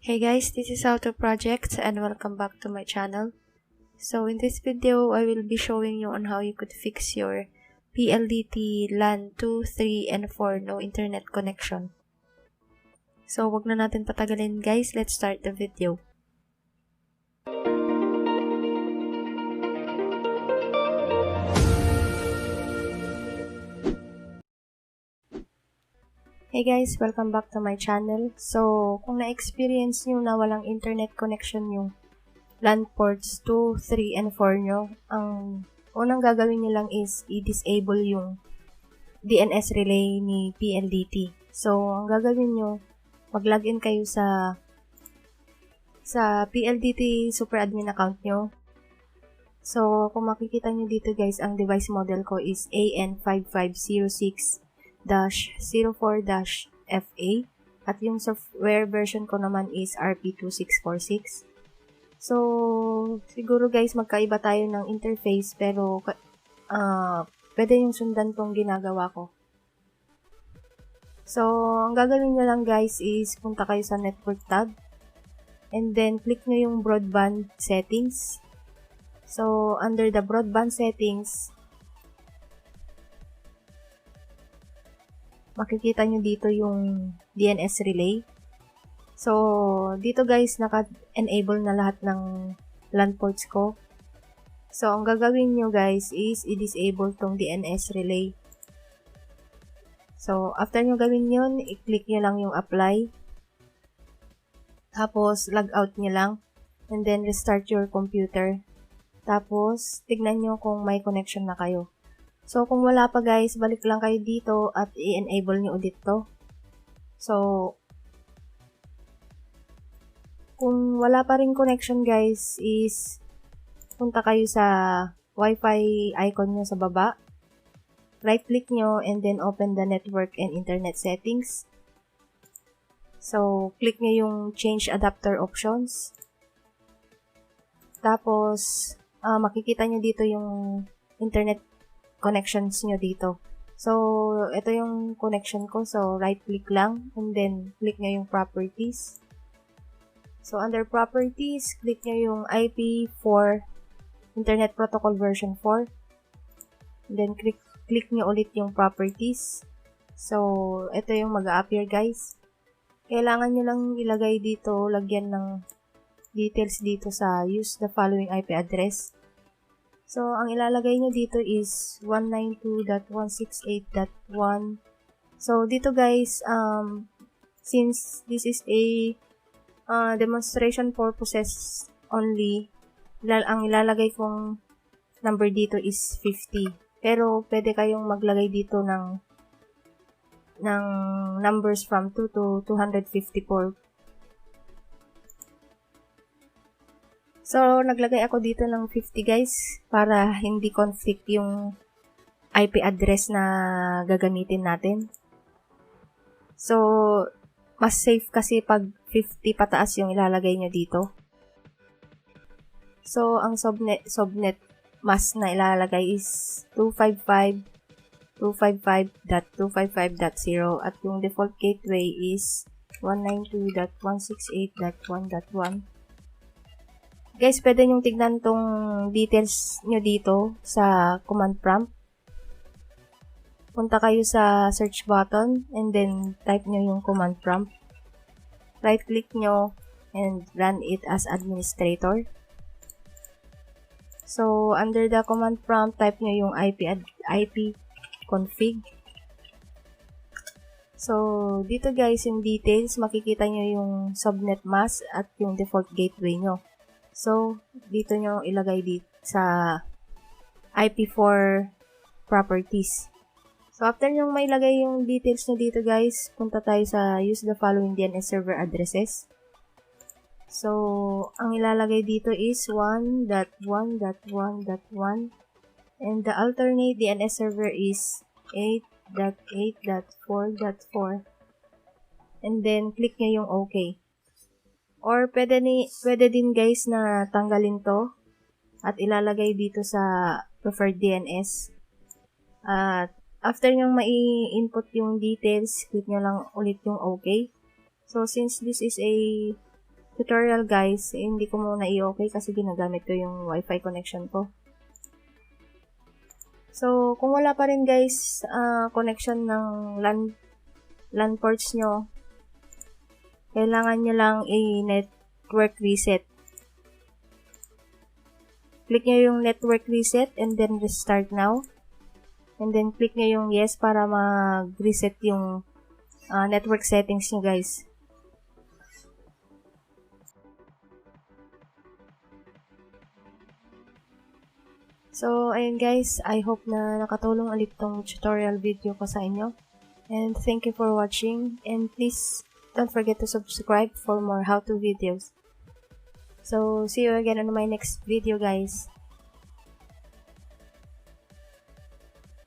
Hey guys, this is How to Project and welcome back to my channel. So in this video, I will be showing you on how you could fix your PLDT Lan 2, 3, and 4 no internet connection. So wag na natin patagalin guys, let's start the video. Hey guys, welcome back to my channel. So kung na-experience nyo na walang internet connection yung Lan Ports 2, 3, and 4 nyo, ang unang gagawin nyo lang is i-disable yung DNS relay ni PLDT. So, ang gagawin nyo, mag-login kayo sa PLDT super admin account nyo. So, kung makikita nyo dito guys, ang device model ko is AN5506-04-FA at yung software version ko naman is RP2646. So, siguro guys, magkaiba tayo ng interface pero pwede yung sundan tong ginagawa ko. So, ang gagawin nyo lang guys is punta kayo sa network tab and then click nyo yung broadband settings. So, under the broadband settings, makikita nyo dito yung DNS relay. So, dito guys, naka-enable na lahat ng LAN ports ko. So, ang gagawin nyo guys is i-disable tong DNS relay. So, after nyo gawin yun, i-click nyo lang yung apply. Tapos, log out nyo lang. And then, restart your computer. Tapos, tignan nyo kung may connection na kayo. So, kung wala pa guys, balik lang kayo dito at i-enable nyo ulit to. So, kung wala pa rin connection guys, is punta kayo sa Wi-Fi icon nyo sa baba. Right-click nyo and then open the network and internet settings. So, click nyo yung change adapter options. Tapos, makikita nyo dito yung internet connections nyo dito. So, ito yung connection ko. So, right-click lang and then click nyo yung properties. So, under properties, click nyo yung IP4 Internet Protocol version 4. And then, click nyo ulit yung properties. So, ito yung mag-a-appear guys. Kailangan nyo lang ilagay dito, lagyan ng details dito sa use the following IP address. So, ang ilalagay nyo dito is 192.168.1. So, dito guys, since this is a demonstration purposes only, ang ilalagay kong number dito is 50. Pero, pwede kayong maglagay dito ng numbers from 2 to 254. So, naglagay ako dito ng 50 guys, para hindi conflict yung IP address na gagamitin natin. So, mas safe kasi pag 50 pataas yung ilalagay nyo dito. So, ang subnet mask na ilalagay is 255.255.255.0 at yung default gateway is 192.168.1.1. Guys, pwede nyong tignan tong details nyo dito sa command prompt. Punta kayo sa search button and then type nyo yung command prompt. Right-click nyo and run it as administrator. So, under the command prompt, type nyo yung IP config. So, dito guys, yung details, makikita nyo yung subnet mask at yung default gateway nyo. So, dito nyo ilagay dito sa IP4 properties. So, after nyo may ilagay yung details nyo dito guys, punta tayo sa use the following DNS server addresses. So, ang ilalagay dito is 1.1.1.1 and the alternate DNS server is 8.8.4.4 and then click nyo yung OK. Or pwede din guys na tanggalin to at ilalagay dito sa preferred DNS. At after nyo mai-input yung details, click nyo lang ulit yung OK. So, since this is a tutorial guys, hindi ko muna i-okay kasi ginagamit ko yung wifi connection ko. So, kung wala pa rin guys, connection ng LAN ports nyo, kailangan nyo lang i-network reset. Click nyo yung network reset and then restart now. And then click nyo yung yes para mag-reset yung network settings nyo guys. So, ayun guys, I hope na nakatulong ulit tong tutorial video ko sa inyo. And thank you for watching. And please don't forget to subscribe for more how-to videos. So, see you again on my next video guys.